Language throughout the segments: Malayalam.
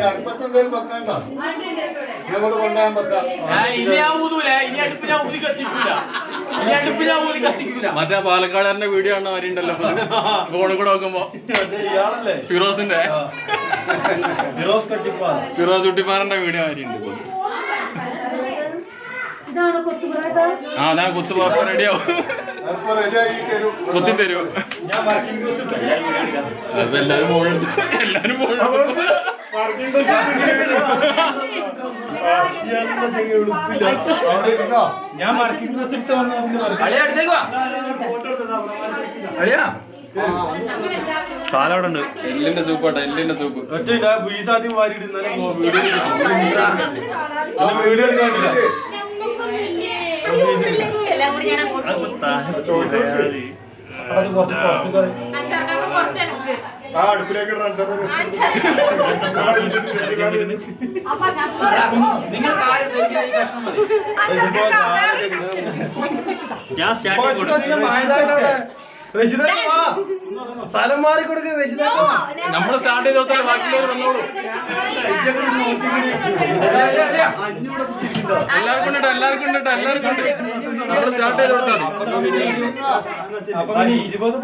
അടുപ്പത്തെന്തേലും വെക്കണ്ടോ? ഇങ്ങോട്ട് കൊണ്ടുപോകാൻ വെക്കാം. മറ്റേ പാലക്കാടുകാരന്റെ വീഡിയോ ആണ് അവരുണ്ടല്ലോ ഫോണിൽ കൂടെ നോക്കുമ്പോ ഫിറോസിന്റെ ഫിറോസ് കുട്ടിപ്പാറിന്റെ വീഡിയോ അവരുണ്ട്. ആ അതാണ് കുത്തുപാപ്പ റെഡിയാവും കുത്തി തരൂ. അപ്പൊ എല്ലാരും മോളെടുത്തു എല്ലാരും ഞാൻ വർക്കിംഗ് ഡ്രസ് എടുത്ത് കാലവിടെ ഉണ്ട്. എല്ലിന്റെ സൂപ്പ് ആട്ടോ, എല്ലിന്റെ സൂപ്പ്. അടുപ്പിലേക്ക് സ്ഥലം മാറി കൊടുക്കുക. നമ്മള് സ്റ്റാർട്ട് ചെയ്തോളൂ, ബാക്കിയുള്ളവർ വന്നോളൂ. എല്ലാവർക്കും ഉണ്ട്, എല്ലാവർക്കും ഉണ്ട്, എല്ലാവർക്കും ഉണ്ട്. നമ്മള് സ്റ്റാർട്ട് ചെയ്ത് കൊടുത്താൽ 20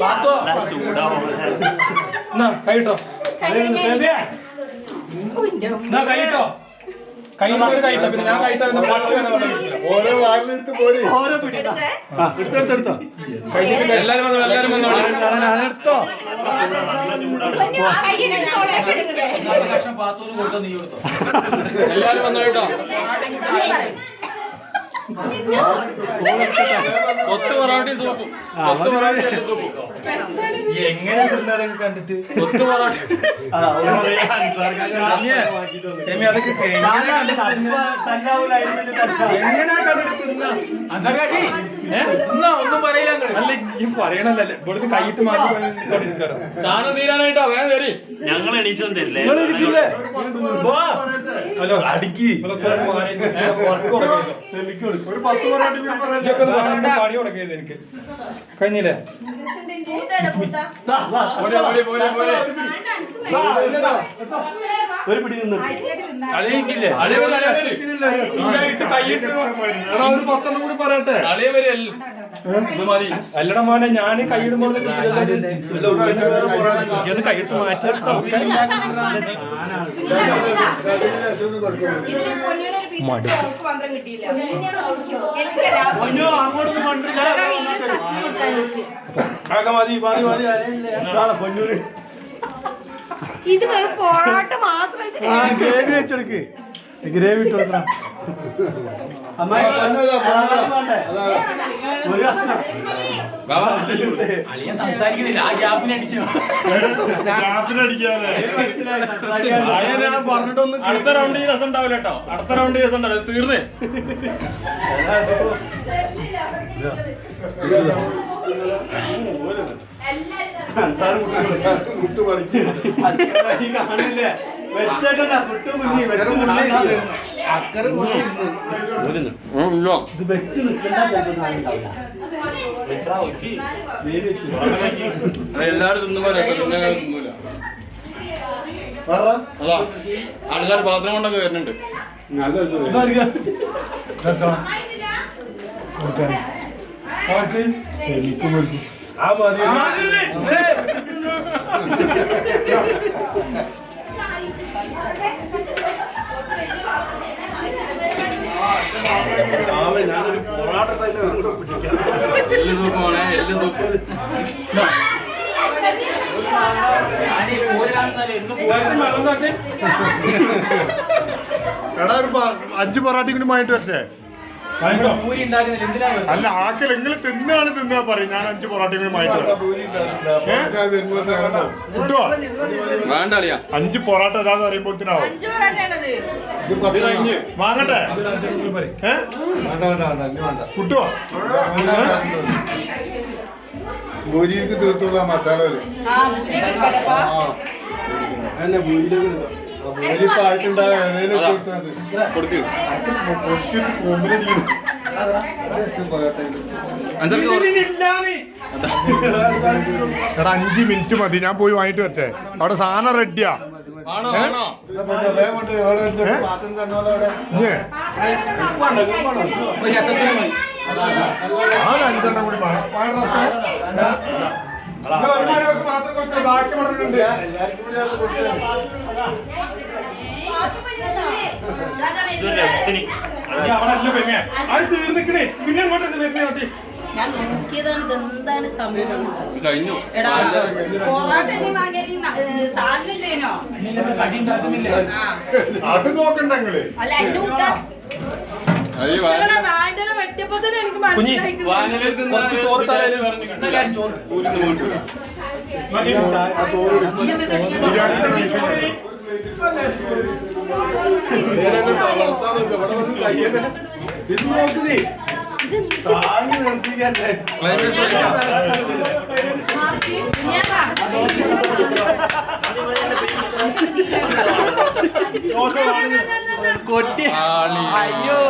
പാട്ട് കൈട്ടോ കൈട്ടോ കൈട്ടൊരു കൈട്ടോ. പിന്നെ ഞാൻ കൈട്ടോ ഓരോ വാരിലെടുത്ത് പോരി. ഓരോ പിടി എടുത്തെടുത്തോ. എല്ലാരും വന്നോ, എല്ലാരും വന്നോ. എടുത്തോ. എല്ലാരും വന്നോ കേട്ടോ. കൊത്ത് പൊറോട്ടി സൂപ്പും എങ്ങനെ തിന്നാലൊക്കെ കണ്ടിട്ട് കൊത്ത് പൊറോട്ടി അതൊക്കെ എങ്ങനെയാ കണ്ടിട്ട് തിന്നാ ഒന്നും പറയില്ല. അല്ല ഈ പറയണല്ലേ ഇവിടുത്തെ കൈയിട്ട് മാറ്റി കണ്ടിരിക്കാറോ സാധനം തീരാനായിട്ടോ വേഗം കയറി. ഞങ്ങൾ എണീച്ചൊന്നും തരില്ലേ? ഹലോ അടുക്കി ഒരു 10 പൊറോട്ടി പണി തുടങ്ങിയത് എനിക്ക് കഴിഞ്ഞില്ലേ? ഒരു പിടി നിന്ന് അളിയിക്കില്ലേ? ഒരു 10 കൂടി പറയട്ടെ. അല്ലട മോനെ ഞാൻ കൈയിടുമ്പോൾ കൈയെടുത്ത് മാറ്റിയെടുത്തോ. പൊന്നൂര് ഇത് പൊറോട്ട മാത്രം ഗ്രേവി വെച്ചെടുക്ക്. ഗ്രേവി ഇട്ട് കൊടുക്കണം. സംസാരിക്കുന്നില്ല, ആ ഗ്യാപ്പിനടിച്ചു പറഞ്ഞിട്ടൊന്നും. അടുത്ത റൗണ്ട് ഈ രസം ഉണ്ടാവില്ല കേട്ടോ. അടുത്ത റൗണ്ട് ഈ രസം ഉണ്ടാവില്ല. തീർന്നേ. കാണില്ലേ വെച്ചേക്കണ്ട പുട്ടു മുന്നേ ഇത് വെച്ച് എല്ലാരും തിന്നുമ്പോ തിന്നൂല. അതാ ആൾക്കാർ പാത്രം കൊണ്ടൊക്കെ വരുന്നുണ്ട്. ആ മതി ഞാനൊരു പൊറാട്ട എല്ല് സൂപ്പ് പോണേ, എല്ല് സൂപ്പ്. എടാ ഒരു 5 പൊറാട്ടി കൂടി വാങ്ങിട്ട് വരട്ടെ. വാങ്ങിക്കോ. പൂരി ഉണ്ടാക്കുന്നില്ല എന്തിനാ വെറുതെ? അല്ല ആക്കൽ നിങ്ങൾ തിന്നാണ് തിന്നാ പറയും ഞാൻ 5 പൊറാട്ടയും കൂടി മാറ്റി തരാം. കിട്ടുവോ? വേണ്ട അളിയാ 5 പൊറാട്ട ഏതാന്ന് പറയുമ്പോഴത്തേനാവും. 5 പൊറാട്ടയാണത്. വാങ്ങട്ടെ? കിട്ടുവോ? ഭൂരിക്ക് തീർത്തുള്ള മസാല ആ പൂരി എടുക്കലപ്പാ. ഭൂരി പാട്ടുണ്ടാകും കൊടുക്ക് കുറച്ചിട്ട് കൊമ്പിനടിക്കുന്നു. അൻസർക്ക് എടാ 5 മിനിറ്റ് മതി, ഞാൻ പോയി വാങ്ങിട്ട് വരട്ടെ. അവിടെ സാധനം റെഡിയാ. ആണോ ആണോ പാത്രം തന്നോളെ അവിടെ ഇഞ്ഞ് ഒരു രസത്തിന് മതി. ആ 5 എണ്ണം കൂടി വാങ്ങാം. നിങ്ങൾ ഒരുമാതിരി മാത്രം കൊടുത്ത് ബാക്കി പറഞ്ഞിട്ടുണ്ട്. എല്ലാവർക്കും കൂടി അത് കൊടുത്തത് ഇനി അവിടെ അല്ല പെണ്ണെ. അത് തീർന്നിക്കണേ. പിന്നെ അങ്ങോട്ട് വരുന്നേ കുട്ടി. ഞാൻ നോക്കിയതാണ് ഇതെന്താണ് സംഭവം. കഴിഞ്ഞു എടാ പൊറാട്ട നീ വാങ്ങിയത് സാലില്ലേനോ? ഇതിനൊക്കെ കടി ഉണ്ടാക്കുന്നില്ല. അത് നോക്കണ്ട നിങ്ങള്. അല്ല അതിന്റെ കൂട്ടാ വാൻഡല വെട്ടിയപ്പോ തന്നെ എനിക്ക് മനസ്സിലായി. കുറച്ച് ചോറ് തലയിൽ പറഞ്ഞു എന്നാ കാര്യം ചോറ്. ബിരിയാണിന്റെ പൈസ ഇത് നോക്കുന്നേ. താങ്ങി നിർത്തിക്കല്ലേ. ദോശ വാങ്ങി കൊട്ടി അയ്യോ